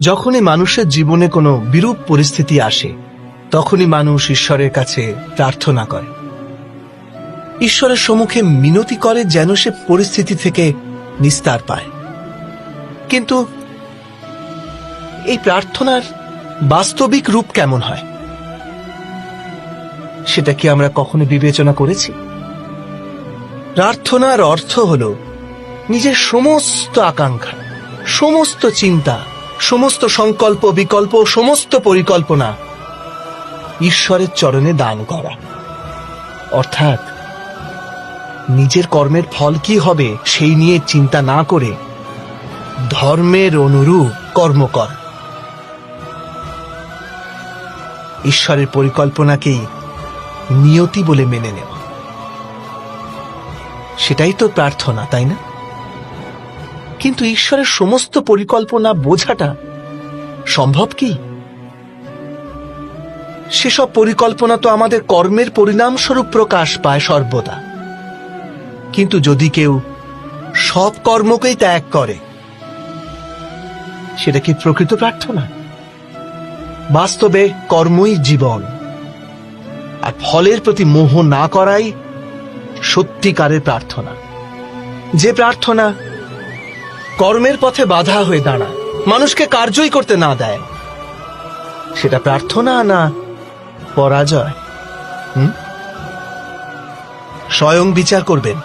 যখনই মানুষের জীবনে কোনো বিরূপ পরিস্থিতি আসে তখনই মানুষ ঈশ্বরের কাছে প্রার্থনা করে, ঈশ্বরের সম্মুখে মিনতি করে যেন সে পরিস্থিতি থেকে নিস্তার পায়। কিন্তু এই প্রার্থনার বাস্তবিক রূপ কেমন হয় সেটা কি আমরা কখনো বিবেচনা করেছি? প্রার্থনার অর্থ হল নিজের সমস্ত আকাঙ্ক্ষা, সমস্ত চিন্তা, সমস্ত সংকল্প বিকল্প, সমস্ত পরিকল্পনা ঈশ্বরের চরণে দান করা। অর্থাৎ নিজের কর্মের ফল কি হবে সেই নিয়ে চিন্তা না করে ধর্মের অনুরূপ কর্ম কর। ঈশ্বরের পরিকল্পনাকেই নিয়তি বলে মেনে নেওয়া, সেটাই তো প্রার্থনা, তাই না? কিন্তু ঈশ্বরের সমস্ত পরিকল্পনা বোঝাটা সম্ভব কি? সেসব পরিকল্পনা তো আমাদের কর্মের পরিণামস্বরূপ প্রকাশ পায় সর্বদা। কিন্তু যদি কেউ সব কর্মকেই ত্যাগ করে, সেটা কি প্রকৃত প্রার্থনা? বাস্তবে কর্মই জীবন, আর ফলের প্রতি মোহ না করাই সত্যিকারের প্রার্থনা। যে প্রার্থনা কর্মের পথে বাধা হয়ে দাঁড়ায়, মানুষকে কার্যই করতে না দেয়, সেটা প্রার্থনা না পরাজয়? স্বয়ং বিচার করবেন।